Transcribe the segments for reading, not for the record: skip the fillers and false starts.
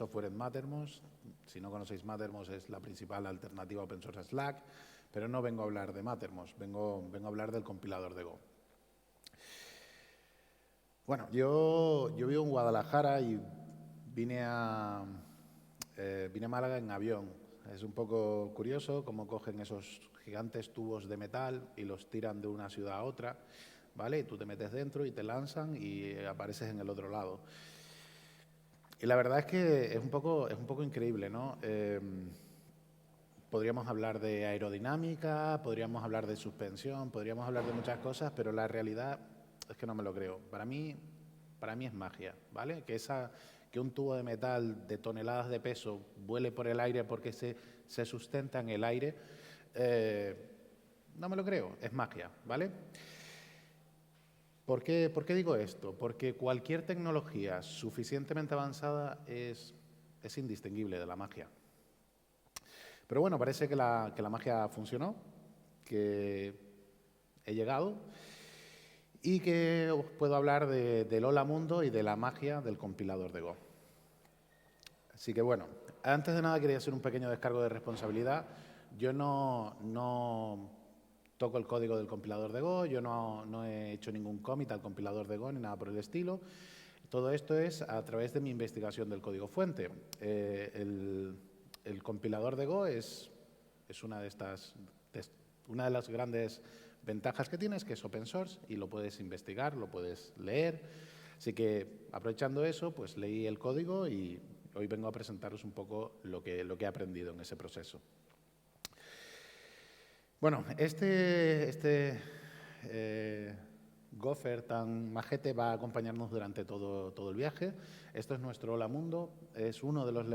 software en Mattermost. Si no conocéis Mattermost, es la principal alternativa open source a Slack, pero no vengo a hablar de Mattermost, vengo a hablar del compilador de Go. Bueno, yo vivo en Guadalajara y vine a Málaga en avión. Es un poco curioso cómo cogen esos gigantes tubos de metal y los tiran de una ciudad a otra, ¿vale? Y tú te metes dentro y te lanzan y apareces en el otro lado. Y la verdad es que es un poco increíble, ¿no? Podríamos hablar de aerodinámica, podríamos hablar de suspensión, podríamos hablar de muchas cosas, pero la realidad es que no me lo creo. Para mí es magia, ¿vale? Que un tubo de metal de toneladas de peso vuele por el aire porque se sustenta en el aire, no me lo creo, es magia, ¿vale? ¿Por qué digo esto? Porque cualquier tecnología suficientemente avanzada es indistinguible de la magia. Pero bueno, parece que la magia funcionó, que he llegado y que os puedo hablar del Hola Mundo y de la magia del compilador de Go. Así que bueno, antes de nada quería hacer un pequeño descargo de responsabilidad. Yo no toco el código del compilador de Go, yo no he hecho ningún commit al compilador de Go ni nada por el estilo. Todo esto es a través de mi investigación del código fuente. El compilador de Go es una de las grandes ventajas que tiene, es que es open source y lo puedes investigar, lo puedes leer. Así que aprovechando eso, pues leí el código y hoy vengo a presentaros un poco lo que he aprendido en ese proceso. Bueno, Gopher tan majete va a acompañarnos durante todo el viaje. Esto es nuestro Hola Mundo, es uno de los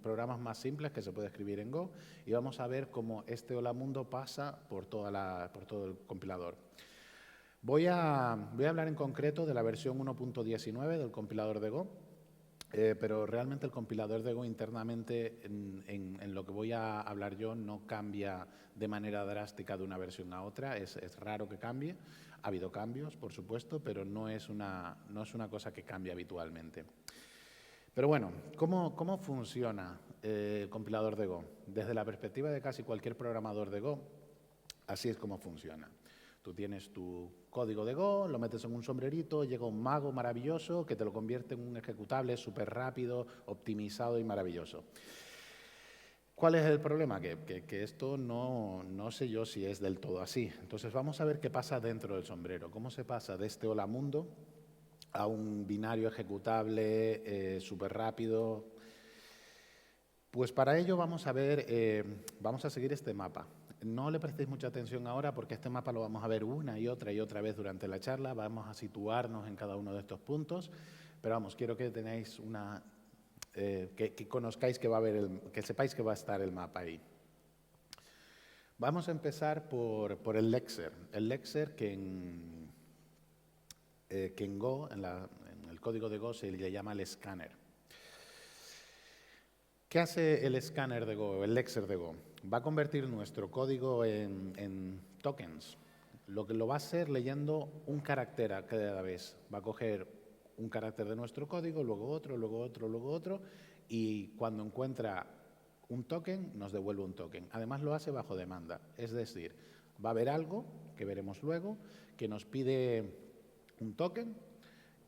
programas más simples que se puede escribir en Go y vamos a ver cómo este Hola Mundo pasa por todo el compilador. Voy a hablar en concreto de la versión 1.19 del compilador de Go, pero realmente el compilador de Go internamente en lo que voy a hablar yo no cambia de manera drástica de una versión a otra, es raro que cambie. Ha habido cambios, por supuesto, pero no es una cosa que cambie habitualmente. Pero bueno, ¿cómo funciona el compilador de Go? Desde la perspectiva de casi cualquier programador de Go, así es como funciona. Tú tienes tu código de Go, lo metes en un sombrerito, llega un mago maravilloso que te lo convierte en un ejecutable súper rápido, optimizado y maravilloso. ¿Cuál es el problema? Que esto no sé yo si es del todo así. Entonces vamos a ver qué pasa dentro del sombrero. ¿Cómo se pasa de este Hola Mundo a un binario ejecutable súper rápido? Pues para ello vamos a seguir este mapa. No le prestéis mucha atención ahora porque este mapa lo vamos a ver una y otra vez durante la charla. Vamos a situarnos en cada uno de estos puntos. Pero vamos, quiero que tenéis que conozcáis que va a haber que sepáis que va a estar el mapa ahí. Vamos a empezar por el Lexer. El Lexer que en Go, en el código de Go se le llama el escáner. ¿Qué hace el escáner de Go, el Lexer de Go? Va a convertir nuestro código en tokens. Lo que lo va a hacer leyendo un carácter a cada vez. Va a coger un carácter de nuestro código, luego otro, luego otro, luego otro, y cuando encuentra un token, nos devuelve un token. Además, lo hace bajo demanda. Es decir, va a haber algo, que veremos luego, que nos pide un token,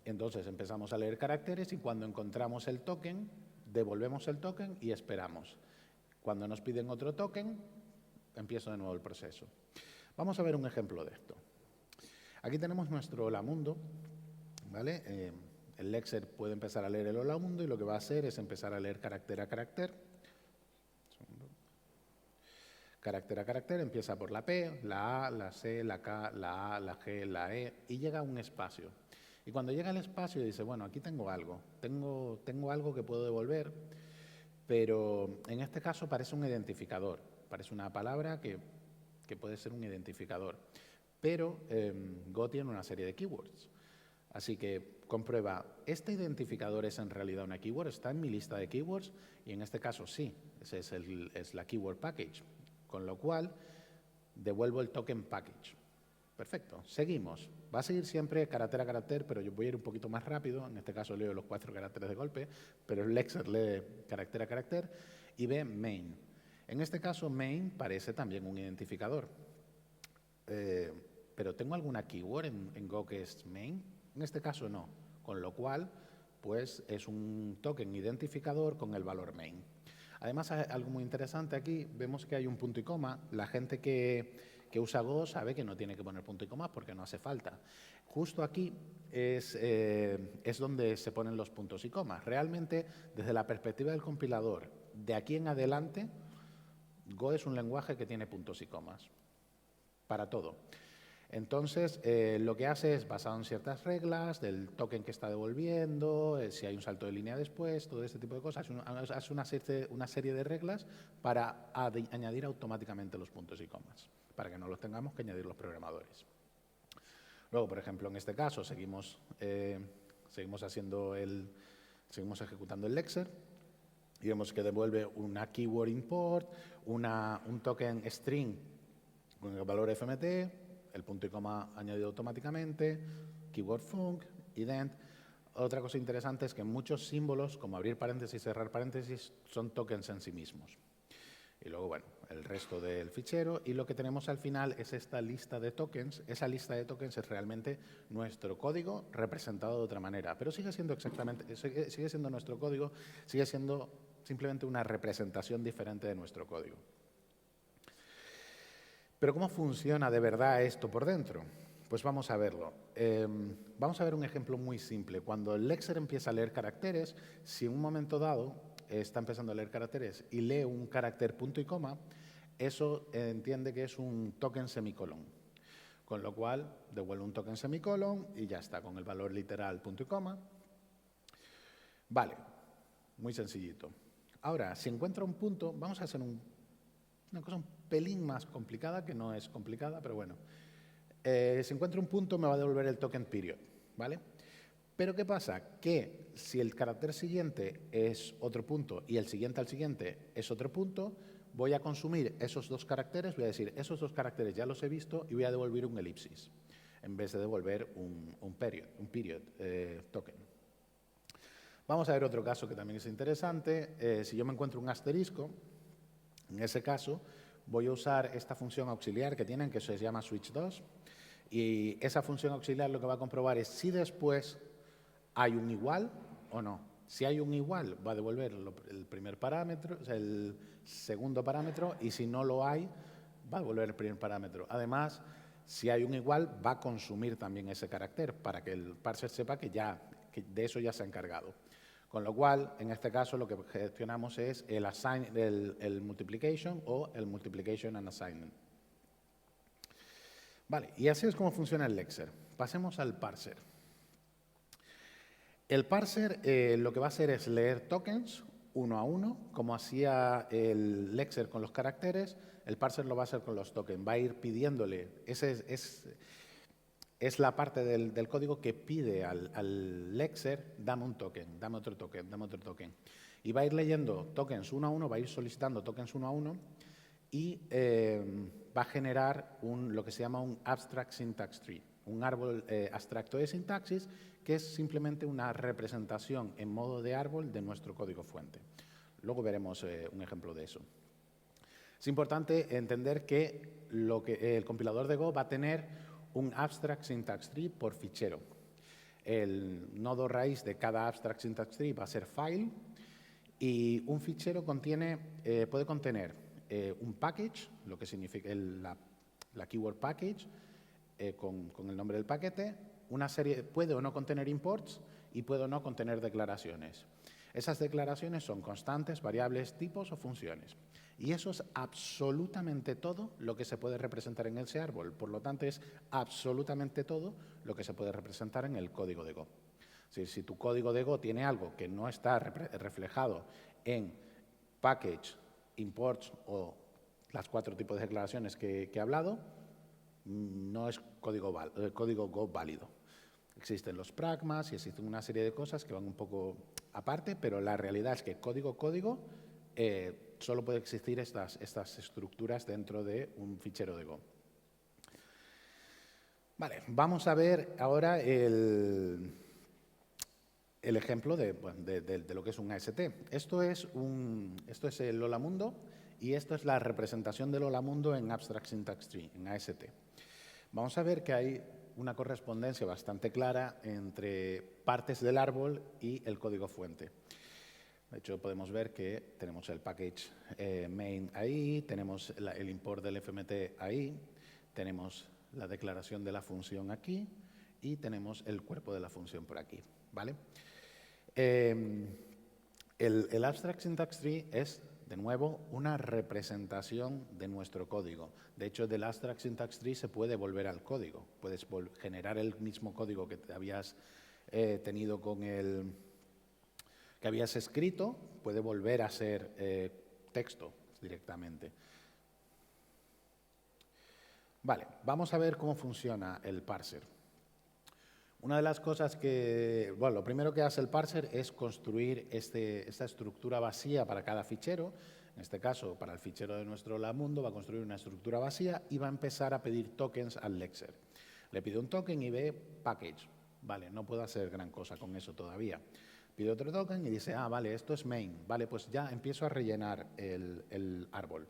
entonces empezamos a leer caracteres y cuando encontramos el token, devolvemos el token y esperamos. Cuando nos piden otro token, empiezo de nuevo el proceso. Vamos a ver un ejemplo de esto. Aquí tenemos nuestro Hola Mundo, ¿vale? El Lexer puede empezar a leer el Hola Mundo y lo que va a hacer es empezar a leer carácter a carácter. Carácter a carácter, empieza por la P, la A, la C, la K, la A, la G, la E y llega a un espacio. Y cuando llega al espacio dice, bueno, aquí tengo algo, tengo algo que puedo devolver, pero en este caso parece un identificador, parece una palabra que puede ser un identificador, pero Go tiene una serie de keywords. Así que comprueba, ¿este identificador es en realidad una keyword? ¿Está en mi lista de keywords? Y en este caso sí, ese es la keyword package, con lo cual devuelvo el token package. Perfecto, seguimos. Va a seguir siempre carácter a carácter, pero yo voy a ir un poquito más rápido. En este caso leo los 4 caracteres de golpe, pero el Lexer lee carácter a carácter y ve main. En este caso, main parece también un identificador. Pero ¿tengo alguna keyword en Go que es main? En este caso no, con lo cual pues es un token identificador con el valor main. Además, hay algo muy interesante aquí, vemos que hay un punto y coma. La gente que usa Go sabe que no tiene que poner punto y coma porque no hace falta. Justo aquí es donde se ponen los puntos y comas. Realmente, desde la perspectiva del compilador, de aquí en adelante, Go es un lenguaje que tiene puntos y comas para todo. Entonces, lo que hace es, basado en ciertas reglas, del token que está devolviendo, si hay un salto de línea después, todo este tipo de cosas, hace una serie de reglas para añadir automáticamente los puntos y comas, para que no los tengamos que añadir los programadores. Luego, por ejemplo, en este caso, seguimos ejecutando el Lexer y vemos que devuelve una keyword import, un token string con el valor FMT, el punto y coma añadido automáticamente, keyword func, ident. Otra cosa interesante es que muchos símbolos, como abrir paréntesis, cerrar paréntesis, son tokens en sí mismos. Y luego, bueno, el resto del fichero. Y lo que tenemos al final es esta lista de tokens. Esa lista de tokens es realmente nuestro código representado de otra manera. Pero sigue siendo nuestro código, sigue siendo simplemente una representación diferente de nuestro código. Pero ¿cómo funciona de verdad esto por dentro? Pues vamos a verlo. Vamos a ver un ejemplo muy simple. Cuando el Lexer empieza a leer caracteres, si en un momento dado está empezando a leer caracteres y lee un carácter punto y coma, eso entiende que es un token semicolón. Con lo cual, devuelve un token semicolón y ya está, con el valor literal punto y coma. Vale, muy sencillito. Ahora, si encuentra un punto, vamos a hacer una cosa un pelín más complicada, que no es complicada, pero bueno. Si encuentro un punto, me va a devolver el token period, ¿vale? Pero ¿qué pasa? Que si el carácter siguiente es otro punto y el siguiente al siguiente es otro punto, voy a consumir esos 2 caracteres, voy a decir, esos 2 caracteres ya los he visto y voy a devolver un elipsis, en vez de devolver un period token. Vamos a ver otro caso que también es interesante. Si yo me encuentro un asterisco, en ese caso, voy a usar esta función auxiliar que tienen, que se llama switch2, y esa función auxiliar lo que va a comprobar es si después hay un igual o no. Si hay un igual, va a devolver el primer parámetro, o sea, el segundo parámetro, y si no lo hay, va a devolver el primer parámetro. Además, si hay un igual, va a consumir también ese carácter para que el parser sepa que de eso ya se ha encargado. Con lo cual, en este caso, lo que gestionamos es el multiplication o el multiplication and assignment. Vale, y así es como funciona el Lexer. Pasemos al parser. El parser lo que va a hacer es leer tokens uno a uno, como hacía el Lexer con los caracteres, el parser lo va a hacer con los tokens. Va a ir pidiéndole, es la parte del código que pide al Lexer, dame un token, dame otro token, dame otro token. Y va a ir leyendo tokens uno a uno, va a ir solicitando tokens uno a uno y va a generar lo que se llama un abstract syntax tree, un árbol abstracto de sintaxis que es simplemente una representación en modo de árbol de nuestro código fuente. Luego veremos un ejemplo de eso. Es importante entender que el compilador de Go va a tener un abstract syntax tree por fichero. El nodo raíz de cada abstract syntax tree va a ser file y un fichero puede contener un package, lo que significa la keyword package, con el nombre del paquete, puede o no contener imports y puede o no contener declaraciones. Esas declaraciones son constantes, variables, tipos o funciones. Y eso es absolutamente todo lo que se puede representar en ese árbol. Por lo tanto, es absolutamente todo lo que se puede representar en el código de Go. Si tu código de Go tiene algo que no está reflejado en package, imports o las 4 tipos de declaraciones que he hablado, no es código Go válido. Existen los pragmas y existen una serie de cosas que van un poco aparte, pero la realidad es que código solo puede existir estas estructuras dentro de un fichero de Go. Vale, vamos a ver ahora el ejemplo de lo que es un AST. Esto es el Lola Mundo y esto es la representación del Lola Mundo en Abstract Syntax Tree, en AST. Vamos a ver que hay una correspondencia bastante clara entre partes del árbol y el código fuente. De hecho, podemos ver que tenemos el package main ahí, tenemos el import del FMT ahí, tenemos la declaración de la función aquí y tenemos el cuerpo de la función por aquí, ¿vale? El Abstract Syntax Tree es, de nuevo, una representación de nuestro código. De hecho, del Abstract Syntax Tree se puede volver al código. Puedes generar el mismo código que habías tenido con que habías escrito, puede volver a ser texto directamente. Vale, vamos a ver cómo funciona el parser. Una de las cosas lo primero que hace el parser es construir esta estructura vacía para cada fichero. En este caso, para el fichero de nuestro Lamundo, va a construir una estructura vacía y va a empezar a pedir tokens al Lexer. Le pide un token y ve package. Vale, no puedo hacer gran cosa con eso todavía. Pide otro token y dice, vale, esto es main. Vale, pues ya empiezo a rellenar el árbol.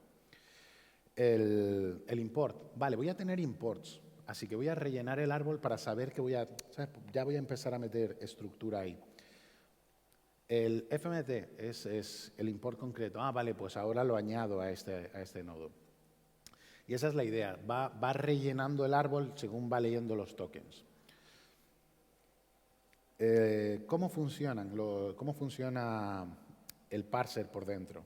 El import. Vale, voy a tener imports. Así que voy a rellenar el árbol para saber que ya voy a empezar a meter estructura ahí. El FMT es el import concreto. Vale, pues ahora lo añado a este nodo. Y esa es la idea. Va rellenando el árbol según va leyendo los tokens. ¿Cómo funcionan? ¿Cómo funciona el parser por dentro?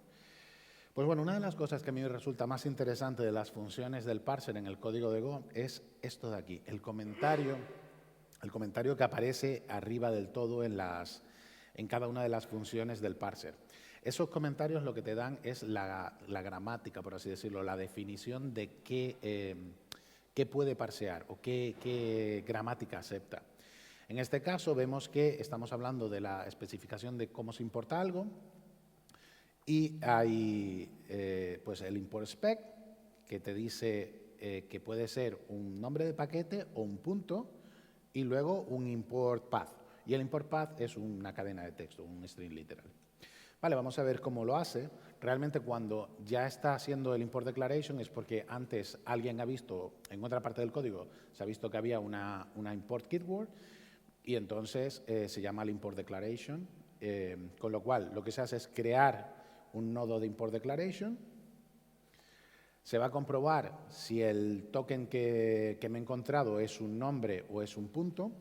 Pues bueno, una de las cosas que a mí me resulta más interesante de las funciones del parser en el código de Go es esto de aquí, el comentario que aparece arriba del todo en cada una de las funciones del parser. Esos comentarios lo que te dan es la gramática, por así decirlo, la definición de qué puede parsear o qué gramática acepta. En este caso vemos que estamos hablando de la especificación de cómo se importa algo y hay pues el import spec que te dice que puede ser un nombre de paquete o un punto y luego un import path. Y el import path es una cadena de texto, un string literal. Vale, vamos a ver cómo lo hace. Realmente cuando ya está haciendo el import declaration es porque antes alguien ha visto, en otra parte del código, se ha visto que había una import keyword y entonces se llama el import declaration, con lo cual lo que se hace es crear un nodo de import declaration. Se va a comprobar si el token que me he encontrado es un nombre o es un punto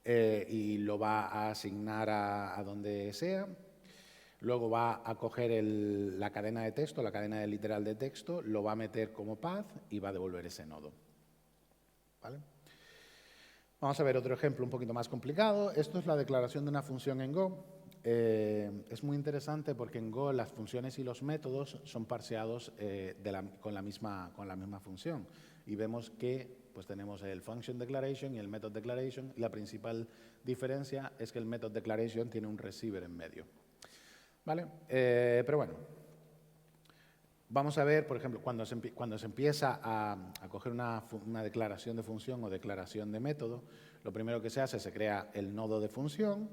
y lo va a asignar a donde sea. Luego va a coger la cadena de texto, la cadena de literal de texto, lo va a meter como path y va a devolver ese nodo. ¿Vale? Vamos a ver otro ejemplo un poquito más complicado. Esto es la declaración de una función en Go. Es muy interesante porque en Go las funciones y los métodos son parseados con la misma función. Y vemos que pues, tenemos el function declaration y el method declaration. Y la principal diferencia es que el method declaration tiene un receiver en medio. ¿Vale? Pero bueno, vamos a ver, por ejemplo, cuando se empieza a coger una declaración de función o declaración de método, lo primero que se hace, se crea el nodo de función.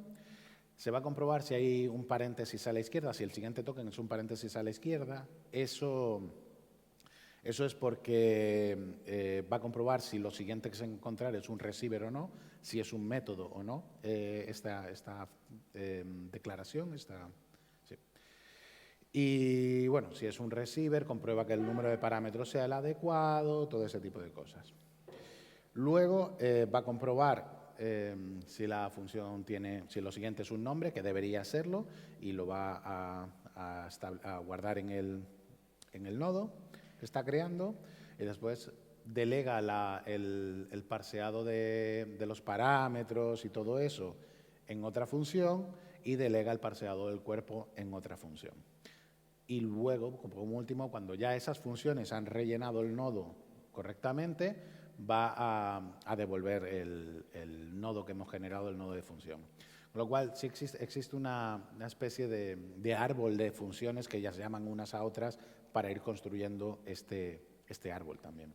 Se va a comprobar si hay un paréntesis a la izquierda, si el siguiente token es un paréntesis a la izquierda. Eso es porque va a comprobar si lo siguiente que se encontrar es un receiver o no, si es un método o no, esta declaración, sí. Y bueno, si es un receiver, comprueba que el número de parámetros sea el adecuado, todo ese tipo de cosas. Luego va a comprobar si la función si lo siguiente es un nombre, que debería serlo, y lo va a guardar en el nodo que está creando, y después delega el parseado de los parámetros y todo eso en otra función, y delega el parseado del cuerpo en otra función. Y luego, como último, cuando ya esas funciones han rellenado el nodo correctamente, va a devolver el nodo que hemos generado, el nodo de función. Con lo cual, sí existe una especie de árbol de funciones que ya se llaman unas a otras para ir construyendo este árbol también.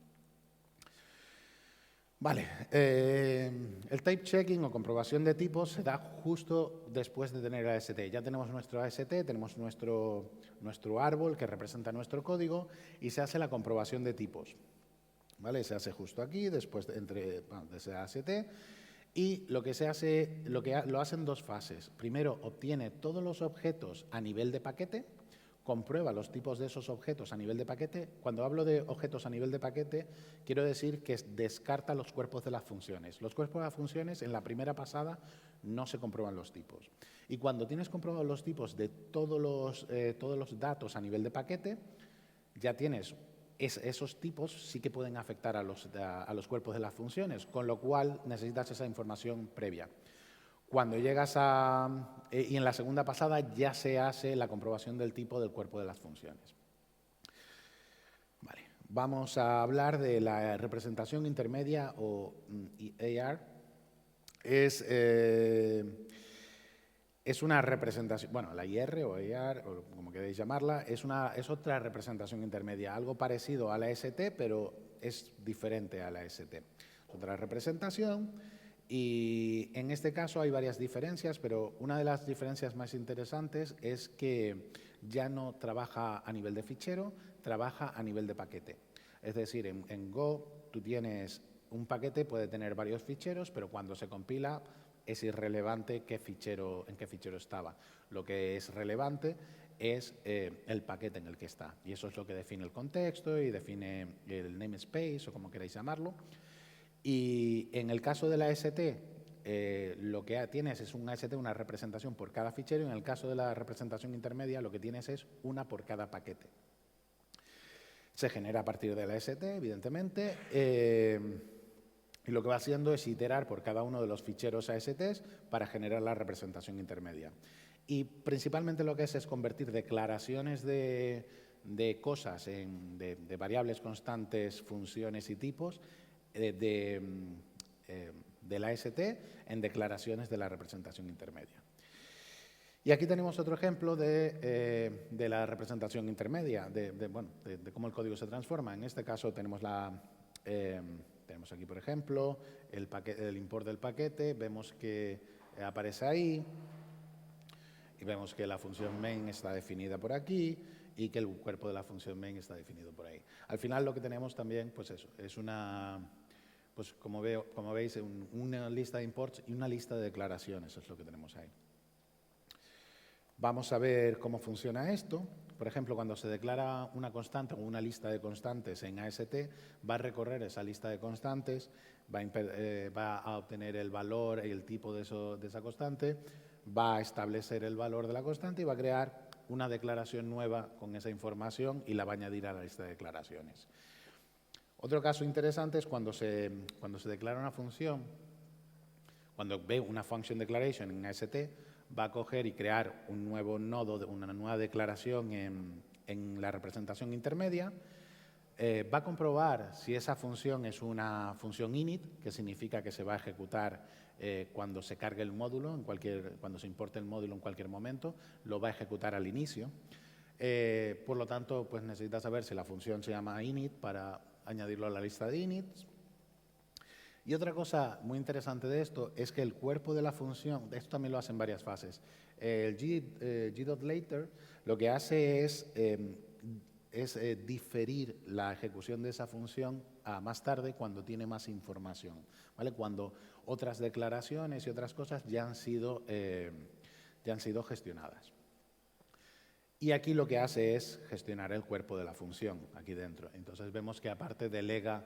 Vale, el type checking o comprobación de tipos se da justo después de tener el AST. Ya tenemos nuestro AST, tenemos nuestro árbol que representa nuestro código y se hace la comprobación de tipos. ¿Vale? Se hace justo aquí, después de ese AST. Y lo que se hace, lo hace en dos fases. Primero, obtiene todos los objetos a nivel de paquete, comprueba los tipos de esos objetos a nivel de paquete. Cuando hablo de objetos a nivel de paquete, quiero decir que descarta los cuerpos de las funciones. Los cuerpos de las funciones, en la primera pasada, no se comprueban los tipos. Y cuando tienes comprobados los tipos de todos los datos a nivel de paquete, ya tienes esos tipos sí que pueden afectar a los cuerpos de las funciones, con lo cual necesitas esa información previa. Cuando llegas y en la segunda pasada ya se hace la comprobación del tipo del cuerpo de las funciones. Vale. Vamos a hablar de la representación intermedia o AR. Es una representación, bueno, la IR o AR, o como queréis llamarla, es otra representación intermedia, algo parecido a la ST, pero es diferente a la ST. Es otra representación. Y en este caso hay varias diferencias, pero una de las diferencias más interesantes es que ya no trabaja a nivel de fichero, trabaja a nivel de paquete. Es decir, en Go tú tienes un paquete, puede tener varios ficheros, pero cuando se compila es irrelevante en qué fichero estaba. Lo que es relevante es el paquete en el que está. Y eso es lo que define el contexto y define el namespace o como queráis llamarlo. Y en el caso de la ST, lo que tienes es un AST, una representación por cada fichero, y en el caso de la representación intermedia lo que tienes es una por cada paquete. Se genera a partir de la ST, evidentemente, y lo que va haciendo es iterar por cada uno de los ficheros ASTs para generar la representación intermedia. Y principalmente lo que es convertir declaraciones de cosas, de variables constantes, funciones y tipos, de la AST en declaraciones de la representación intermedia. Y aquí tenemos otro ejemplo de la representación intermedia, de cómo el código se transforma. En este caso tenemos tenemos aquí, por ejemplo, el import del paquete, vemos que aparece ahí y vemos que la función main está definida por aquí y que el cuerpo de la función main está definido por ahí. Al final lo que tenemos también, pues eso, es como veis, una lista de imports y una lista de declaraciones, es lo que tenemos ahí. Vamos a ver cómo funciona esto. Por ejemplo, cuando se declara una constante o una lista de constantes en AST, va a recorrer esa lista de constantes, va a obtener el valor y el tipo de esa constante, va a establecer el valor de la constante y va a crear una declaración nueva con esa información y la va a añadir a la lista de declaraciones. Otro caso interesante es cuando se declara una función, cuando ve una function declaration en AST, va a coger y crear un nuevo nodo, una nueva declaración en la representación intermedia. Va a comprobar si esa función es una función init, que significa que se va a ejecutar cuando se cargue el módulo, cuando se importe el módulo en cualquier momento, lo va a ejecutar al inicio. Por lo tanto, pues necesita saber si la función se llama init para añadirlo a la lista de inits. Y otra cosa muy interesante de esto es que el cuerpo de la función, esto también lo hace en varias fases, el g.later lo que hace es diferir la ejecución de esa función a más tarde cuando tiene más información, ¿vale? Cuando otras declaraciones y otras cosas ya han sido gestionadas. Y aquí lo que hace es gestionar el cuerpo de la función aquí dentro. Entonces vemos que aparte delega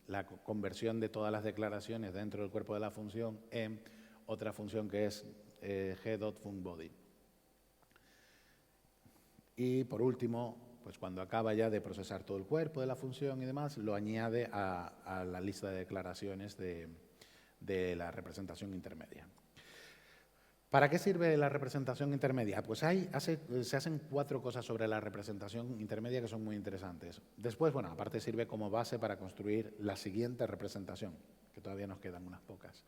la conversión de todas las declaraciones dentro del cuerpo de la función en otra función que es g.funcBody. Y por último, pues cuando acaba ya de procesar todo el cuerpo de la función y demás, lo añade a la lista de declaraciones de la representación intermedia. ¿Para qué sirve la representación intermedia? Pues se hacen 4 cosas sobre la representación intermedia que son muy interesantes. Después, bueno, aparte sirve como base para construir la siguiente representación, que todavía nos quedan unas pocas.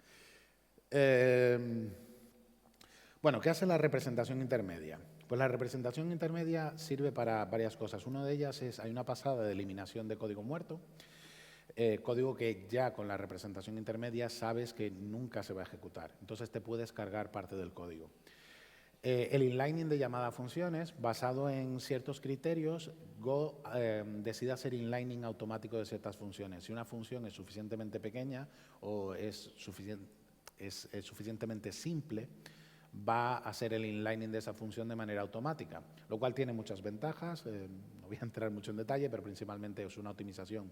Bueno, ¿qué hace la representación intermedia? Pues la representación intermedia sirve para varias cosas. Una de ellas hay una pasada de eliminación de código muerto. Código que ya con la representación intermedia sabes que nunca se va a ejecutar. Entonces te puedes cargar parte del código. El inlining de llamada a funciones, basado en ciertos criterios, Go decide hacer inlining automático de ciertas funciones. Si una función es suficientemente pequeña o es suficientemente simple, va a hacer el inlining de esa función de manera automática, lo cual tiene muchas ventajas. No voy a entrar mucho en detalle, pero principalmente es una optimización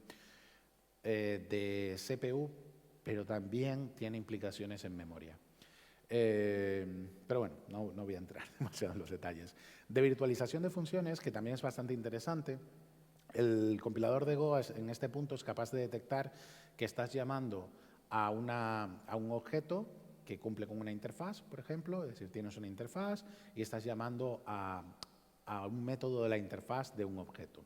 de CPU, pero también tiene implicaciones en memoria. Pero bueno, no voy a entrar demasiado en los detalles. De virtualización de funciones, que también es bastante interesante, el compilador de Go en este punto es capaz de detectar que estás llamando a un objeto que cumple con una interfaz, por ejemplo, es decir, tienes una interfaz y estás llamando a un método de la interfaz de un objeto.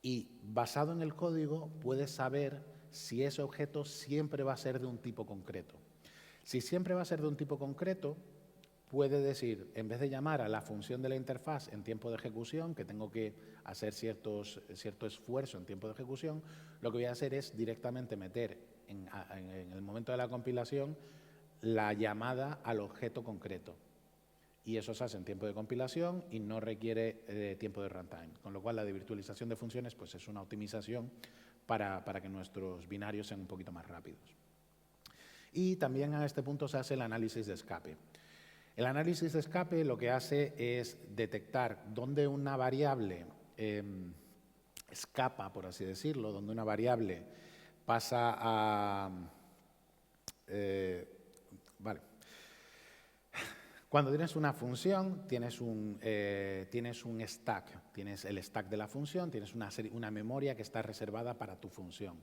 Y basado en el código puedes saber si ese objeto siempre va a ser de un tipo concreto. Si siempre va a ser de un tipo concreto, puede decir, en vez de llamar a la función de la interfaz en tiempo de ejecución, que tengo que hacer cierto esfuerzo en tiempo de ejecución, lo que voy a hacer es directamente meter en el momento de la compilación la llamada al objeto concreto. Y eso se hace en tiempo de compilación y no requiere tiempo de runtime. Con lo cual, la de virtualización de funciones pues, es una optimización para que nuestros binarios sean un poquito más rápidos. Y también a este punto se hace el análisis de escape. El análisis de escape lo que hace es detectar dónde una variable escapa, por así decirlo, donde una variable pasa a... vale. Cuando tienes una función, tienes un stack, tienes el stack de la función, tienes una memoria que está reservada para tu función.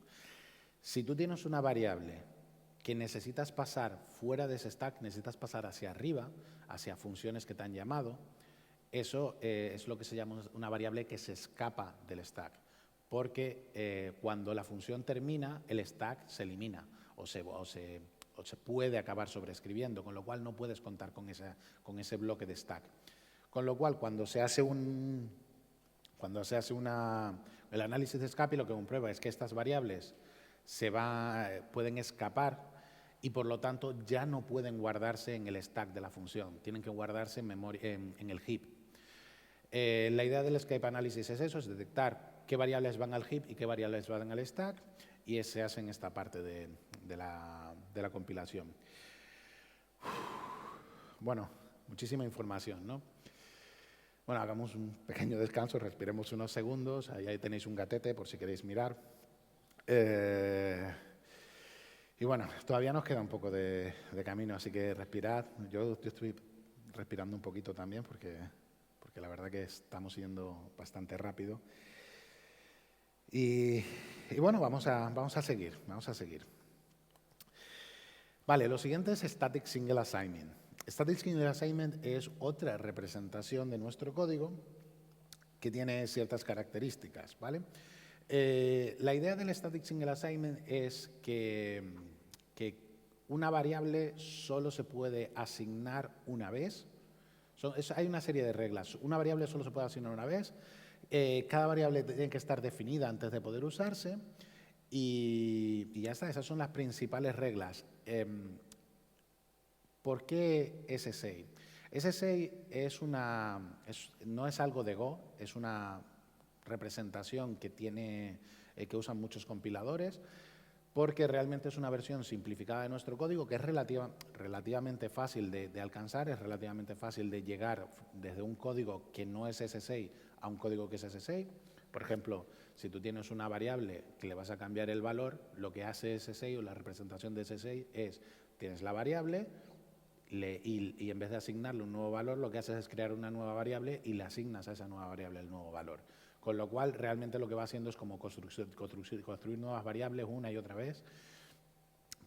Si tú tienes una variable que necesitas pasar fuera de ese stack, necesitas pasar hacia arriba, hacia funciones que te han llamado, eso es lo que se llama una variable que se escapa del stack, porque cuando la función termina, el stack se elimina o se puede acabar sobreescribiendo, con lo cual no puedes contar con ese bloque de stack. Con lo cual, cuando se hace el análisis de escape, lo que comprueba es que estas variables pueden escapar y por lo tanto ya no pueden guardarse en el stack de la función, tienen que guardarse en el heap. La idea del escape analysis es eso, es detectar qué variables van al heap y qué variables van al stack, y se hace en esta parte de la compilación. Bueno, muchísima información, ¿no? Bueno, hagamos un pequeño descanso, respiremos unos segundos, ahí tenéis un gatete por si queréis mirar. Y bueno, todavía nos queda un poco de camino, así que respirad. Yo estoy respirando un poquito también porque la verdad que estamos yendo bastante rápido. Y bueno, vamos a seguir. Vale, lo siguiente es Static Single Assignment. Static Single Assignment es otra representación de nuestro código que tiene ciertas características, ¿vale? La idea del Static Single Assignment es que una variable solo se puede asignar una vez. Hay una serie de reglas. Una variable solo se puede asignar una vez. Cada variable tiene que estar definida antes de poder usarse. Y ya está, esas son las principales reglas. ¿Por qué SSA? SSA no es algo de Go, es una representación que usan muchos compiladores, porque realmente es una versión simplificada de nuestro código que es relativamente fácil de alcanzar, es relativamente fácil de llegar desde un código que no es SSA a un código que es SSA. Por ejemplo, si tú tienes una variable que le vas a cambiar el valor, lo que hace SSA o la representación de SSA es, tienes la variable y en vez de asignarle un nuevo valor, lo que haces es crear una nueva variable y le asignas a esa nueva variable el nuevo valor. Con lo cual, realmente lo que va haciendo es como construir nuevas variables una y otra vez.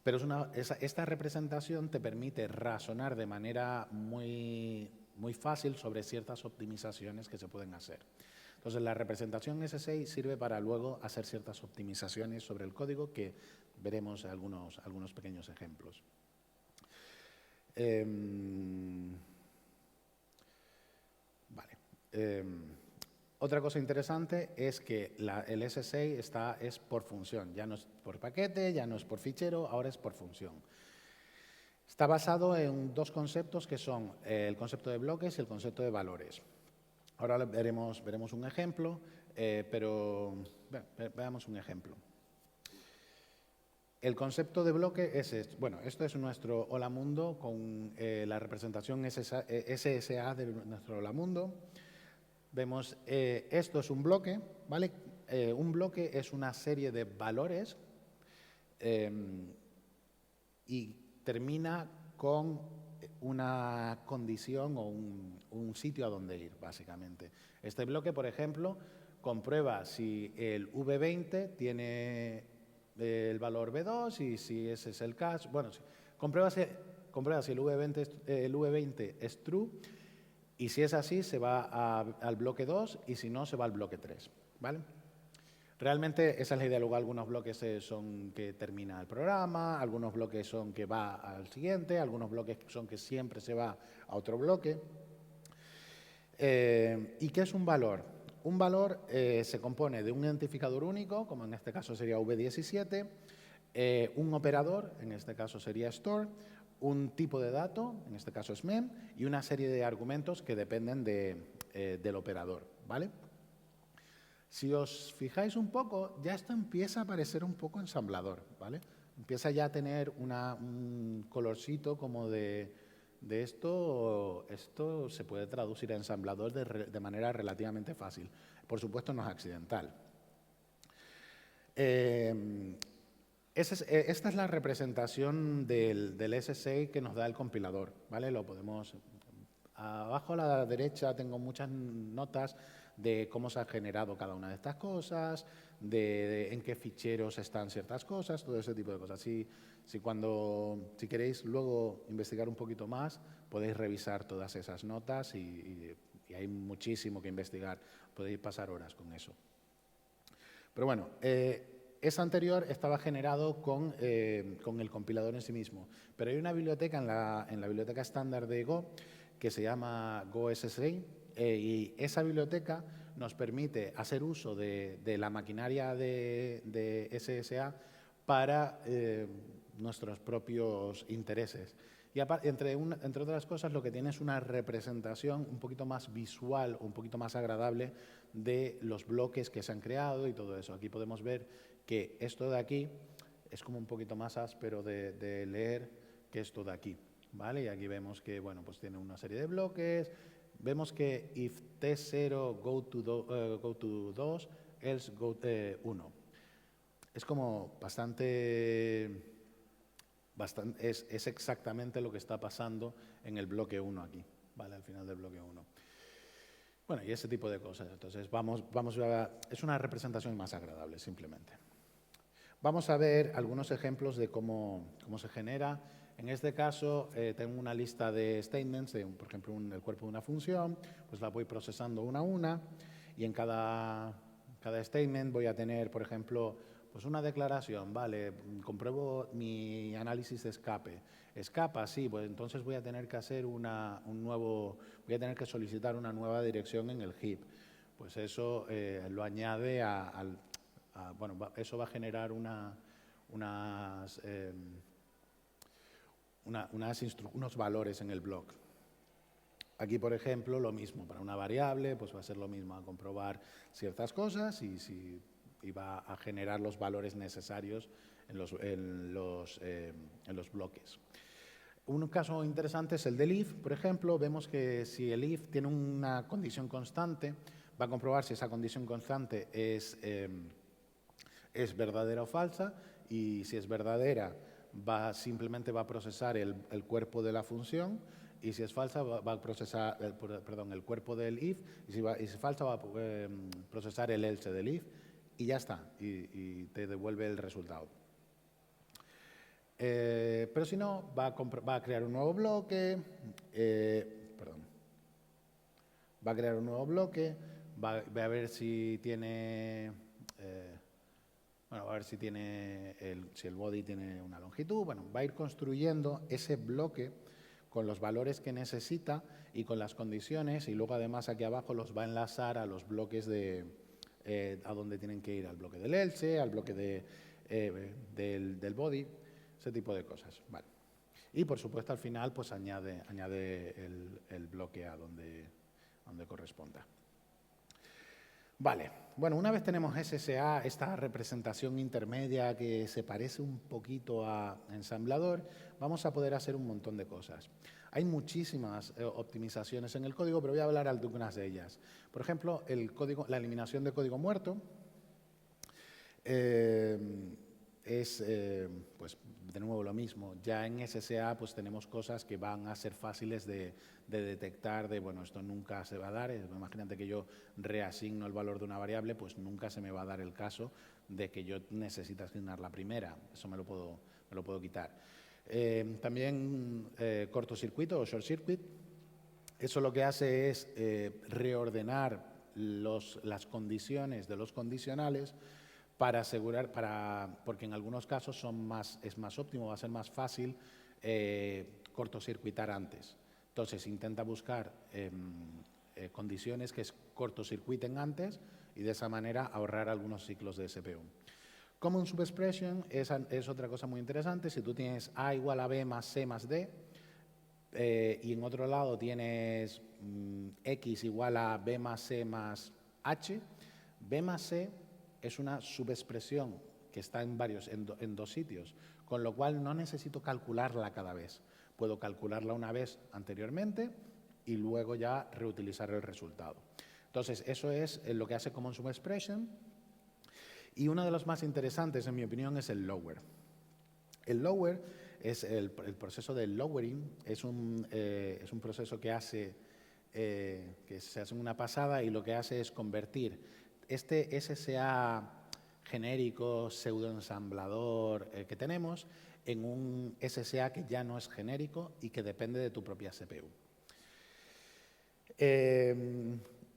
Pero esta representación te permite razonar de manera muy fácil sobre ciertas optimizaciones que se pueden hacer. Entonces, la representación SSA sirve para luego hacer ciertas optimizaciones sobre el código que veremos algunos pequeños ejemplos. Vale. Otra cosa interesante es que el SSA es por función, ya no es por paquete, ya no es por fichero, ahora es por función. Está basado en dos conceptos que son el concepto de bloques y el concepto de valores. Ahora veremos un ejemplo, pero bueno, veamos un ejemplo. El concepto de bloque es esto. Bueno, esto es nuestro Hola Mundo con la representación SSA de nuestro Hola Mundo. Vemos, esto es un bloque, ¿vale? Un bloque es una serie de valores y termina con una condición o un sitio a donde ir, básicamente. Este bloque, por ejemplo, comprueba si el V20 tiene el valor B2 y si ese es el caso. Bueno, comprueba si el V20 es true y si es así se va al bloque 2 y si no se va al bloque 3, ¿vale? Realmente esa es la idea. Luego algunos bloques son que termina el programa, algunos bloques son que va al siguiente, algunos bloques son que siempre se va a otro bloque. ¿Y qué es un valor? Un valor se compone de un identificador único, como en este caso sería V17, un operador, en este caso sería store, un tipo de dato, en este caso es mem, y una serie de argumentos que dependen del operador, ¿vale? Si os fijáis un poco, ya esto empieza a parecer un poco ensamblador, ¿vale? Empieza ya a tener un colorcito como de esto se puede traducir a ensamblador de manera relativamente fácil. Por supuesto, no es accidental. Esta es la representación del SSA que nos da el compilador, ¿vale? Lo podemos... Abajo a la derecha tengo muchas notas de cómo se ha generado cada una de estas cosas, de en qué ficheros están ciertas cosas, todo ese tipo de cosas. Si queréis luego investigar un poquito más, podéis revisar todas esas notas y hay muchísimo que investigar. Podéis pasar horas con eso. Pero bueno, ese anterior estaba generado con el compilador en sí mismo. Pero hay una biblioteca en la biblioteca estándar de Go que se llama GoSSA, y esa biblioteca nos permite hacer uso de la maquinaria de SSA para nuestros propios intereses. Y entre otras cosas, lo que tiene es una representación un poquito más visual, un poquito más agradable de los bloques que se han creado y todo eso. Aquí podemos ver que esto de aquí es como un poquito más áspero de leer que esto de aquí, ¿vale? Y aquí vemos que, bueno, pues tiene una serie de bloques. Vemos que if T0 go to 2, else go 1. Es como es exactamente lo que está pasando en el bloque 1 aquí, ¿vale? Al final del bloque 1. Bueno, y ese tipo de cosas. Entonces, es una representación más agradable, simplemente. Vamos a ver algunos ejemplos de cómo se genera. En este caso, tengo una lista de statements, por ejemplo, el cuerpo de una función, pues la voy procesando una a una, y en cada statement voy a tener, por ejemplo, pues una declaración, vale, compruebo mi análisis de escape. Escapa, sí, pues entonces voy a tener que hacer voy a tener que solicitar una nueva dirección en el heap. Pues eso lo añade bueno, eso va a generar unos valores en el block. Aquí, por ejemplo, lo mismo, para una variable, pues va a ser lo mismo, a comprobar ciertas cosas y va a generar los valores necesarios en los bloques. Un caso interesante es el del if, por ejemplo. Vemos que si el if tiene una condición constante, va a comprobar si esa condición constante es verdadera o falsa, y si es verdadera, simplemente va a procesar el cuerpo de la función, y si es falsa va a procesar el cuerpo del if, y si es falsa va a procesar el else del if, y ya está, y te devuelve el resultado. Pero si no, va a crear un nuevo bloque, va a crear un nuevo bloque, va a ver si tiene... Bueno, a ver si el body tiene una longitud. Bueno, va a ir construyendo ese bloque con los valores que necesita y con las condiciones, y luego además aquí abajo los va a enlazar a los bloques a donde tienen que ir, al bloque del else, al bloque del body, ese tipo de cosas. Vale. Y por supuesto al final pues añade el bloque a donde corresponda. Vale, bueno, una vez tenemos SSA, esta representación intermedia que se parece un poquito a ensamblador, vamos a poder hacer un montón de cosas. Hay muchísimas optimizaciones en el código, pero voy a hablar de algunas de ellas. Por ejemplo, la eliminación de código muerto es, pues, de nuevo lo mismo. Ya en SSA pues, tenemos cosas que van a ser fáciles de detectar, bueno, esto nunca se va a dar. Imagínate que yo reasigno el valor de una variable, pues nunca se me va a dar el caso de que yo necesite asignar la primera. Eso me lo puedo quitar. También cortocircuito o short circuit. Eso lo que hace es reordenar las condiciones de los condicionales para asegurar, porque en algunos casos es más óptimo, va a ser más fácil cortocircuitar antes. Entonces intenta buscar condiciones que cortocircuiten antes y de esa manera ahorrar algunos ciclos de CPU. Common Subexpression es otra cosa muy interesante. Si tú tienes A igual a B más C más D y en otro lado tienes X igual a B más C más H, B más C es una subexpresión que está en dos sitios, con lo cual no necesito calcularla cada vez. Puedo calcularla una vez anteriormente y luego ya reutilizar el resultado. Entonces, eso es lo que hace Common Subexpression. Y uno de los más interesantes, en mi opinión, es el lower. El lower es el proceso del lowering, es un proceso que se hace en una pasada y lo que hace es convertir este SSA genérico, pseudoensamblador que tenemos en un SSA que ya no es genérico y que depende de tu propia CPU.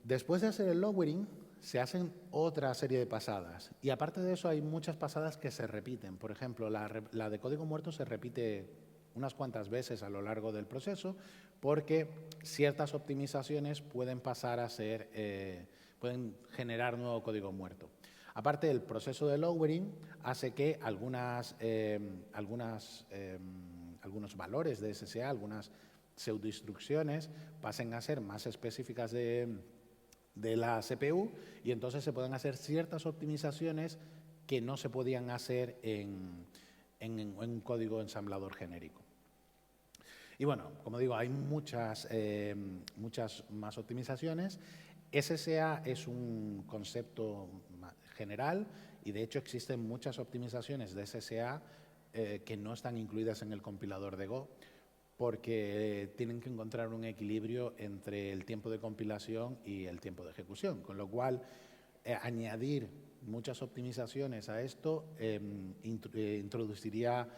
Después de hacer el lowering, se hacen otra serie de pasadas. Y aparte de eso, hay muchas pasadas que se repiten. Por ejemplo, la de código muerto se repite unas cuantas veces a lo largo del proceso porque ciertas optimizaciones pueden pasar a ser, pueden generar nuevo código muerto. Aparte, el proceso de lowering hace que algunos valores de SSA, algunas pseudoinstrucciones, pasen a ser más específicas de la CPU y entonces se pueden hacer ciertas optimizaciones que no se podían hacer en un código ensamblador genérico. Y bueno, como digo, hay muchas más optimizaciones. SSA es un concepto general y de hecho existen muchas optimizaciones de SSA que no están incluidas en el compilador de Go porque tienen que encontrar un equilibrio entre el tiempo de compilación y el tiempo de ejecución, con lo cual añadir muchas optimizaciones a esto introduciría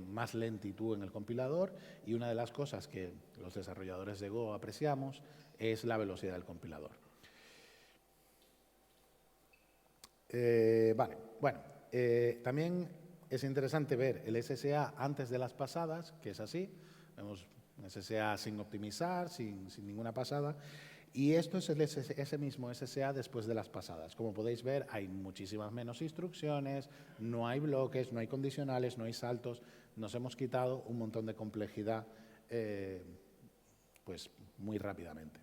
más lentitud en el compilador y una de las cosas que los desarrolladores de Go apreciamos es la velocidad del compilador. Vale, bueno, también es interesante ver el SSA antes de las pasadas, que es así. Vemos SSA sin optimizar, sin ninguna pasada. Y esto es ese mismo SSA después de las pasadas. Como podéis ver, hay muchísimas menos instrucciones, no hay bloques, no hay condicionales, no hay saltos. Nos hemos quitado un montón de complejidad pues muy rápidamente.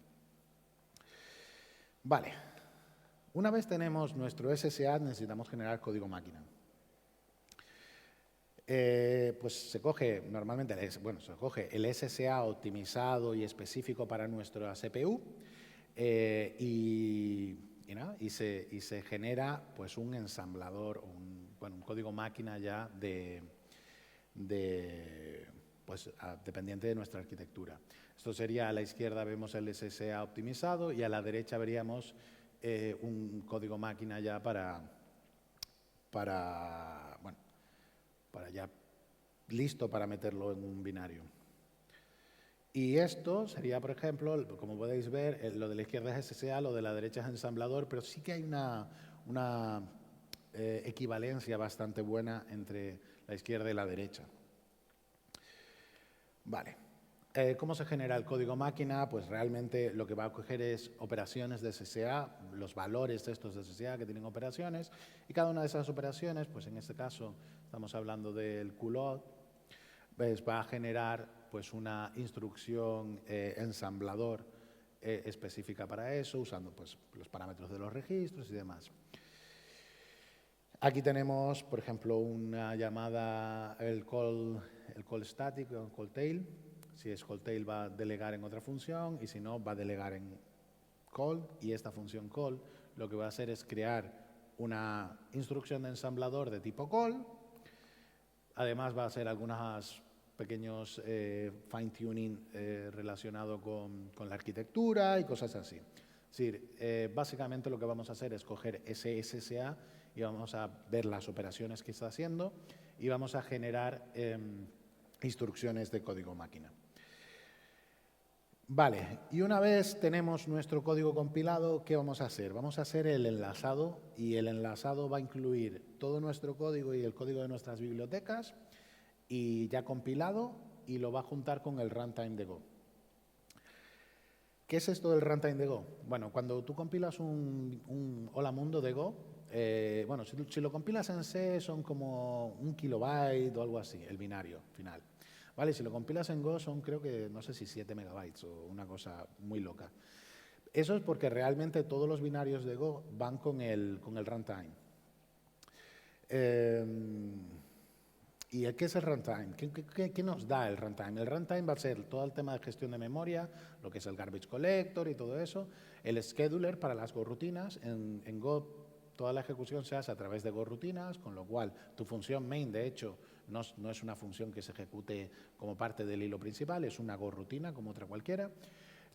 Vale. Una vez tenemos nuestro SSA, necesitamos generar código máquina. Pues se coge normalmente, se coge el SSA optimizado y específico para nuestra CPU y se genera pues un ensamblador, un código máquina ya pues, dependiente de nuestra arquitectura. Esto sería a la izquierda vemos el SSA optimizado y a la derecha veríamos un código máquina ya para ya listo para meterlo en un binario. Y esto sería, por ejemplo, como podéis ver, lo de la izquierda es SSA, lo de la derecha es ensamblador, pero sí que hay una equivalencia bastante buena entre la izquierda y la derecha. Vale. ¿Cómo se genera el código máquina? Pues realmente lo que va a coger es operaciones de SSA, los valores de estos de SSA que tienen operaciones, y cada una de esas operaciones, pues en este caso estamos hablando del QLOAD, pues va a generar pues una instrucción ensamblador específica para eso, usando pues los parámetros de los registros y demás. Aquí tenemos, por ejemplo, una llamada, el call static o call tail. Si es call tail va a delegar en otra función y si no va a delegar en call, y esta función call lo que va a hacer es crear una instrucción de ensamblador de tipo call. Además va a hacer algunos pequeños fine tuning relacionado con la arquitectura y cosas así. Es decir, básicamente lo que vamos a hacer es coger ese SSA y vamos a ver las operaciones que está haciendo y vamos a generar instrucciones de código máquina. Vale, y una vez tenemos nuestro código compilado, ¿qué vamos a hacer? Vamos a hacer el enlazado, y el enlazado va a incluir todo nuestro código y el código de nuestras bibliotecas, y ya compilado, y lo va a juntar con el runtime de Go. ¿Qué es esto del runtime de Go? Bueno, cuando tú compilas un Hola Mundo de Go, bueno, si lo compilas en C son como 1 kilobyte o algo así, el binario final. Vale, si lo compilas en Go son, creo que, no sé si 7 megabytes o una cosa muy loca. Eso es porque realmente todos los binarios de Go van con el runtime. ¿Y qué es el runtime? ¿Qué nos da el runtime? El runtime va a ser todo el tema de gestión de memoria, lo que es el garbage collector y todo eso, el scheduler para las Go rutinas. En Go toda la ejecución se hace a través de Go rutinas, con lo cual tu función main, de hecho, no es una función que se ejecute como parte del hilo principal, es una Go rutina como otra cualquiera.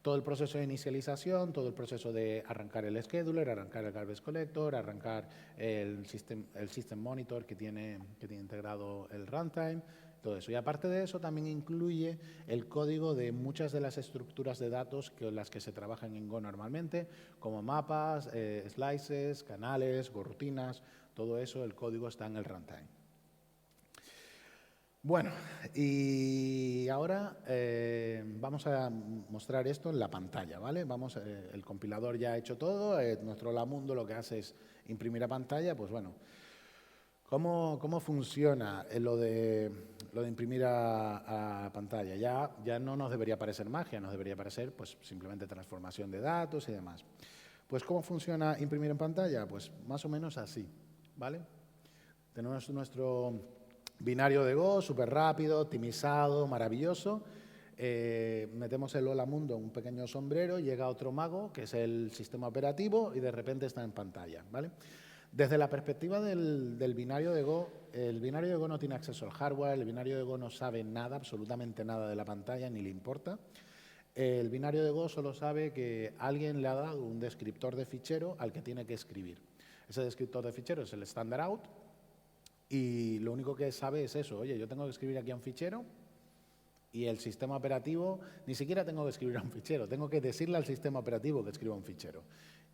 Todo el proceso de inicialización, todo el proceso de arrancar el scheduler, arrancar el garbage collector, arrancar el system monitor que tiene integrado el runtime, todo eso. Y aparte de eso también incluye el código de muchas de las estructuras de datos con las que se trabajan en Go normalmente, como mapas, slices, canales, Go rutinas, todo eso, el código está en el runtime. Bueno, y ahora vamos a mostrar esto en la pantalla, ¿vale? El compilador ya ha hecho todo, nuestro Hola Mundo lo que hace es imprimir a pantalla. Pues bueno, ¿cómo funciona lo de imprimir a pantalla? Ya no nos debería parecer magia, nos debería parecer pues simplemente transformación de datos y demás. Pues ¿cómo funciona imprimir en pantalla? Pues más o menos así, ¿vale? Tenemos nuestro binario de Go, súper rápido, optimizado, maravilloso. Metemos el Hola Mundo en un pequeño sombrero, llega otro mago, que es el sistema operativo, y de repente está en pantalla, ¿vale? Desde la perspectiva del binario de Go, el binario de Go no tiene acceso al hardware, el binario de Go no sabe nada, absolutamente nada de la pantalla, ni le importa. El binario de Go solo sabe que alguien le ha dado un descriptor de fichero al que tiene que escribir. Ese descriptor de fichero es el standard out, y lo único que sabe es eso: oye, yo tengo que escribir aquí a un fichero, y el sistema operativo, ni siquiera tengo que escribir a un fichero, tengo que decirle al sistema operativo que escriba un fichero.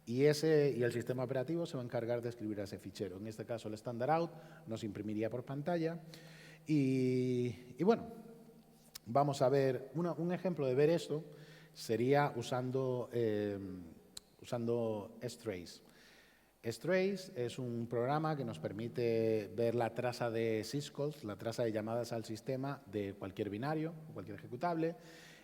Y el sistema operativo se va a encargar de escribir a ese fichero. En este caso, el standard out nos imprimiría por pantalla. Y bueno, vamos a ver, un ejemplo de ver esto sería usando strace. Strace es un programa que nos permite ver la traza de syscalls, la traza de llamadas al sistema de cualquier binario, cualquier ejecutable.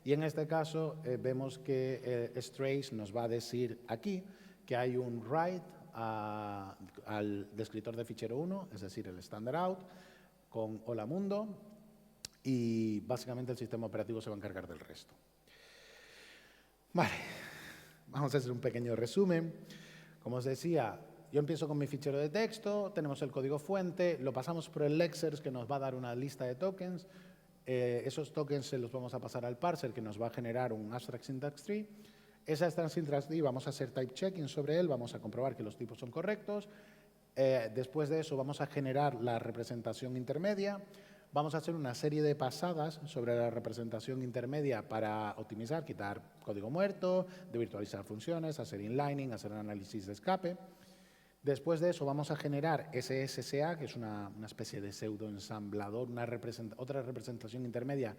Y en este caso vemos que Strace nos va a decir aquí que hay un write al descriptor de fichero 1, es decir, el standard out, con Hola Mundo, y básicamente el sistema operativo se va a encargar del resto. Vale, vamos a hacer un pequeño resumen. Como os decía, yo empiezo con mi fichero de texto, tenemos el código fuente, lo pasamos por el Lexers, que nos va a dar una lista de tokens. Esos tokens se los vamos a pasar al parser, que nos va a generar un abstract syntax tree. Esa abstract syntax tree vamos a hacer type checking sobre él, vamos a comprobar que los tipos son correctos. Después de eso vamos a generar la representación intermedia. Vamos a hacer una serie de pasadas sobre la representación intermedia para optimizar, quitar código muerto, de virtualizar funciones, hacer inlining, hacer análisis de escape. Después de eso vamos a generar SSA, que es una especie de pseudo ensamblador, otra representación intermedia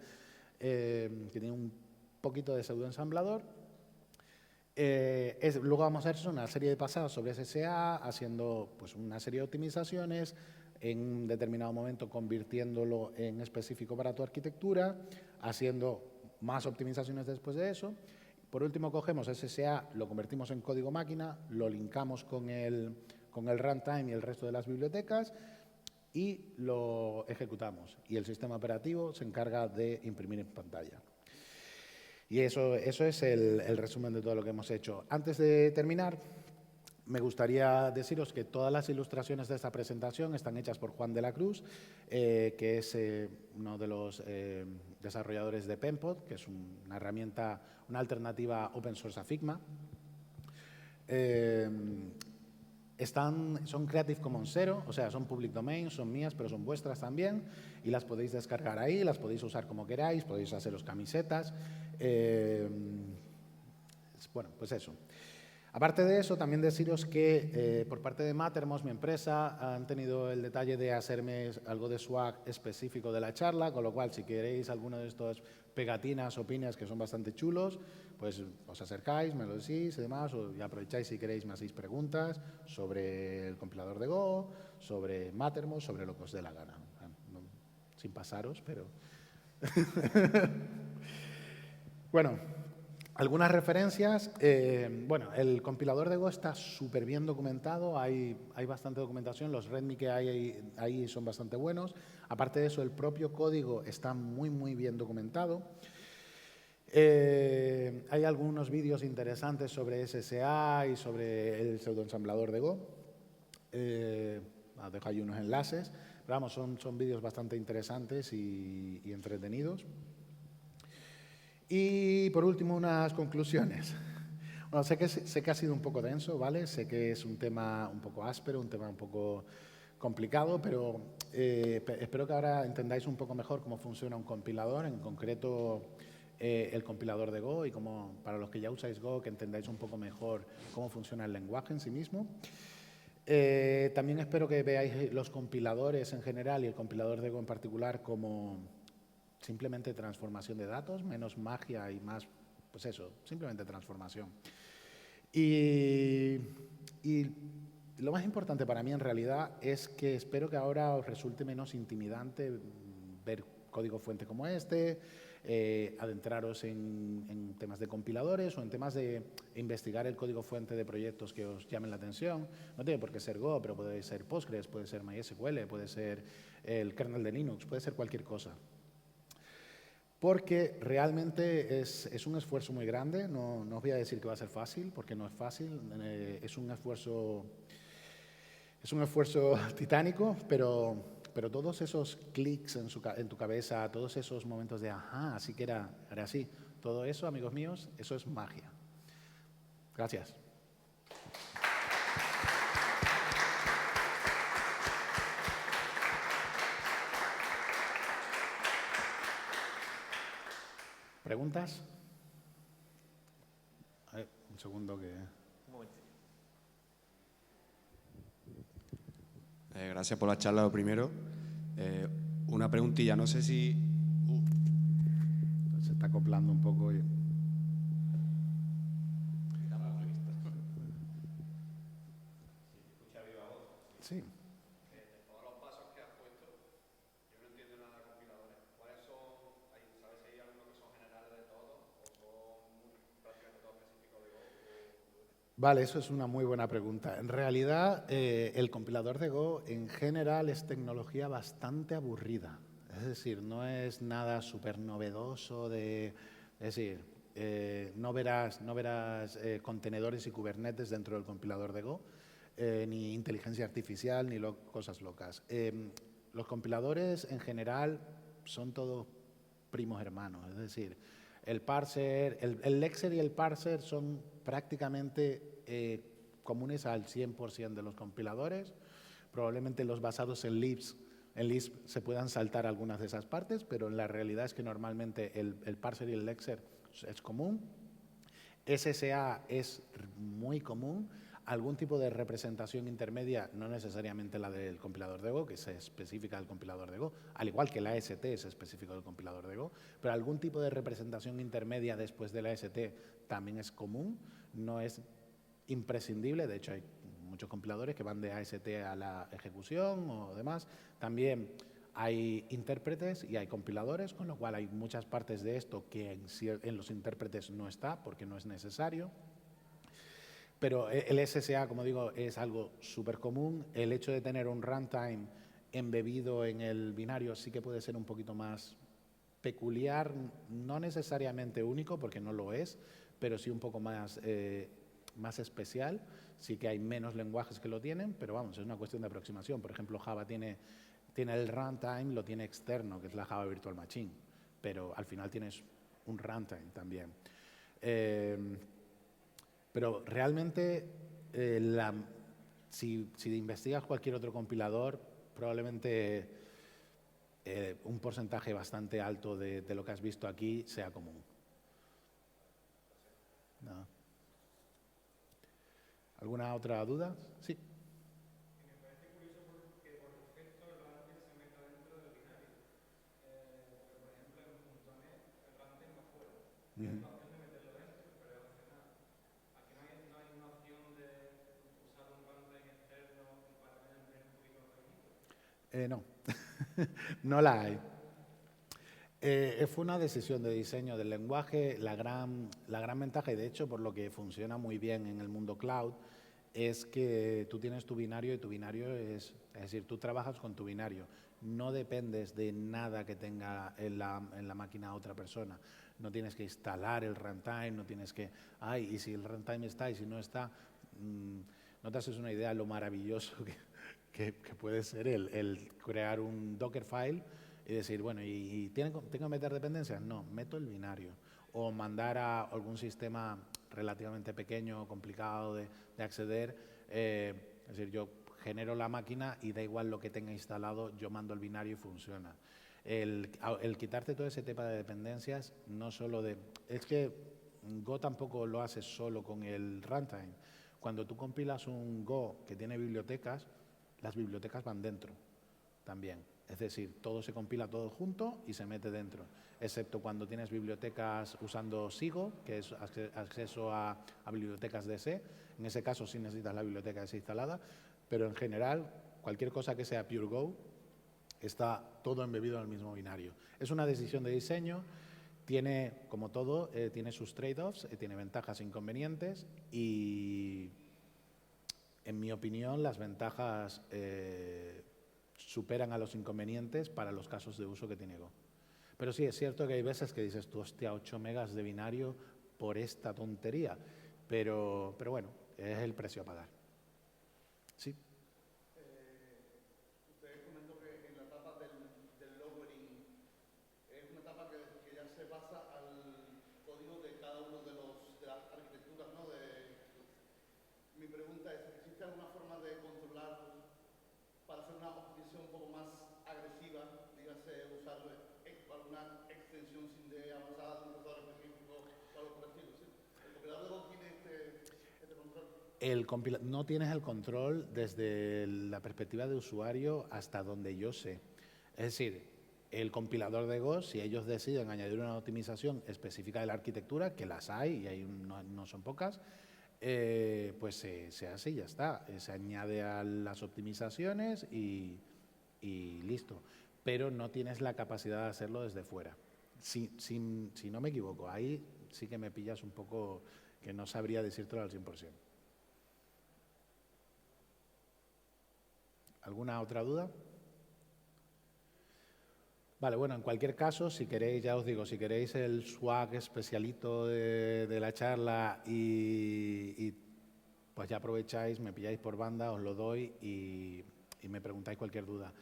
que tiene un poquito de pseudoensamblador. Luego vamos a hacer una serie de pasados sobre SSA, haciendo pues, una serie de optimizaciones, en un determinado momento convirtiéndolo en específico para tu arquitectura, haciendo más optimizaciones después de eso. Por último, cogemos SSA, lo convertimos en código máquina, lo linkamos con el runtime y el resto de las bibliotecas y lo ejecutamos. Y el sistema operativo se encarga de imprimir en pantalla. Y eso es el resumen de todo lo que hemos hecho. Antes de terminar, me gustaría deciros que todas las ilustraciones de esta presentación están hechas por Juan de la Cruz, que es uno de los desarrolladores de Penpod, que es una herramienta, una alternativa open source a Figma. Son Creative Commons 0, o sea, son public domain, son mías, pero son vuestras también, y las podéis descargar ahí, las podéis usar como queráis, podéis haceros camisetas. Bueno, pues eso. Aparte de eso, también deciros que por parte de Mattermost, mi empresa, han tenido el detalle de hacerme algo de swag específico de la charla, con lo cual, si queréis alguno de estos pegatinas o pines que son bastante chulos, pues os acercáis, me lo decís y demás, y aprovecháis si queréis, me hacéis preguntas sobre el compilador de Go, sobre Mattermost, sobre lo que os dé la gana. Sin pasaros, pero... Bueno, algunas referencias. Bueno, el compilador de Go está súper bien documentado, hay bastante documentación, los README que hay ahí son bastante buenos. Aparte de eso, el propio código está muy, muy bien documentado. Hay algunos vídeos interesantes sobre SSA y sobre el pseudoensamblador de Go. Dejo ahí unos enlaces. Pero vamos, son vídeos bastante interesantes y entretenidos. Y por último, unas conclusiones. Bueno, sé que ha sido un poco denso, ¿vale? Sé que es un tema un poco áspero, un tema un poco complicado, pero espero que ahora entendáis un poco mejor cómo funciona un compilador, en concreto el compilador de Go, y como para los que ya usáis Go, que entendáis un poco mejor cómo funciona el lenguaje en sí mismo. También espero que veáis los compiladores en general y el compilador de Go en particular como simplemente transformación de datos, menos magia y más, pues eso, simplemente transformación. Y lo más importante para mí en realidad es que espero que ahora os resulte menos intimidante ver código fuente como este, adentraros en temas de compiladores o en temas de investigar el código fuente de proyectos que os llamen la atención. No tiene por qué ser Go, pero puede ser Postgres, puede ser MySQL, puede ser el kernel de Linux, puede ser cualquier cosa. Porque realmente es un esfuerzo muy grande, no os voy a decir que va a ser fácil, porque no es fácil, es un esfuerzo titánico, pero todos esos clics en tu cabeza, todos esos momentos de ajá, así que era así, todo eso, amigos míos, eso es magia. Gracias. ¿Preguntas? A ver, un segundo que... Un momento. Gracias por la charla, lo primero. Una preguntilla, no sé si... Se está acoplando un poco. Sí. Vale, eso es una muy buena pregunta. En realidad, el compilador de Go en general es tecnología bastante aburrida. Es decir, no es nada súper novedoso es decir, no verás contenedores y Kubernetes dentro del compilador de Go, ni inteligencia artificial, ni cosas locas. Los compiladores en general son todos primos hermanos, es decir, el parser, el lexer y el parser son prácticamente comunes al 100% de los compiladores. Probablemente los basados en Lisp se puedan saltar algunas de esas partes, pero la realidad es que normalmente el parser y el lexer es común. SSA es muy común. algún tipo de representación intermedia, no necesariamente la del compilador de Go, que es específica del compilador de Go, al igual que la AST es específico del compilador de Go, pero algún tipo de representación intermedia después de la AST también es común, no es imprescindible, de hecho hay muchos compiladores que van de AST a la ejecución o demás. También hay intérpretes y hay compiladores, con lo cual hay muchas partes de esto que en los intérpretes no está porque no es necesario. Pero el SSA, como digo, es algo súper común. El hecho de tener un runtime embebido en el binario sí que puede ser un poquito más peculiar, no necesariamente único, porque no lo es, pero sí un poco más, más especial. Sí que hay menos lenguajes que lo tienen, pero vamos, es una cuestión de aproximación. Por ejemplo, Java tiene el runtime, lo tiene externo, que es la Java Virtual Machine, pero al final tienes un runtime también. Pero realmente, si investigas cualquier otro compilador, probablemente un porcentaje bastante alto de lo que has visto aquí sea común. ¿No? ¿Alguna otra duda? Sí. Me parece curioso porque por defecto el runtime se meta dentro del binario. Pero por ejemplo en .NET el runtime va fuera. Tienes la opción de meterlo dentro, pero es opcional. Aquí no hay una opción de usar un runtime externo para tener un poquito más pequeñito. No, no la hay. Fue una decisión de diseño del lenguaje. La gran ventaja, y de hecho por lo que funciona muy bien en el mundo cloud, es que tú tienes tu binario y tu binario es decir, tú trabajas con tu binario. No dependes de nada que tenga en la máquina otra persona. No tienes que instalar el runtime, no tienes que, y si el runtime está y si no está, no te haces una idea de lo maravilloso que puede ser el crear un Dockerfile y decir, bueno, ¿y tengo que meter dependencias? No, meto el binario. O mandar a algún sistema relativamente pequeño o complicado de acceder. Es decir, yo genero la máquina y da igual lo que tenga instalado, yo mando el binario y funciona. El quitarte todo ese tema de dependencias, no solo de... Es que Go tampoco lo hace solo con el runtime. Cuando tú compilas un Go que tiene bibliotecas, las bibliotecas van dentro también. Es decir, todo se compila todo junto y se mete dentro, excepto cuando tienes bibliotecas usando SIGO, que es acceso a bibliotecas de C. En ese caso sí necesitas la biblioteca de C instalada, pero en general, cualquier cosa que sea pure Go, está todo embebido en el mismo binario. Es una decisión de diseño, tiene, como todo, tiene sus trade-offs, tiene ventajas e inconvenientes y, en mi opinión, las ventajas superan a los inconvenientes para los casos de uso que tiene Go. Pero sí, es cierto que hay veces que dices, tú, hostia, 8 megas de binario por esta tontería. Pero bueno, es el precio a pagar. Sí. Usted comentó que en la etapa del lowering es una etapa que ya se basa al código de cada uno de las arquitecturas, ¿no? Mi pregunta es, ¿existe alguna forma de controlar para hacer una optimización un poco más agresiva, dígase usar alguna extensión sin de avanzada de un procesador específico o algo por el estilo? ¿Sí? ¿El compilador de Go tiene este control? No tienes el control desde la perspectiva de usuario hasta donde yo sé. Es decir, el compilador de Go, si ellos deciden añadir una optimización específica de la arquitectura, que las hay y hay no son pocas, pues se hace y ya está. Se añade a las optimizaciones y listo. Pero no tienes la capacidad de hacerlo desde fuera. Si no me equivoco, ahí sí que me pillas un poco que no sabría decírtelo al 100%. ¿Alguna otra duda? Vale, bueno, en cualquier caso, si queréis, ya os digo, si queréis el swag especialito de la charla y pues ya aprovecháis, me pilláis por banda, os lo doy y me preguntáis cualquier duda.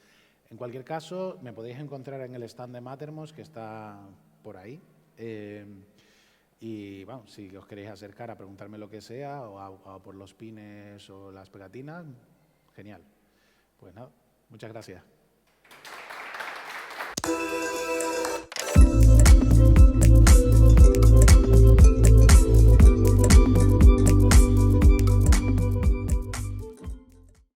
En cualquier caso, me podéis encontrar en el stand de Mattermost, que está por ahí. Y bueno, si os queréis acercar a preguntarme lo que sea, o por los pines o las pegatinas, genial. Pues nada, muchas gracias.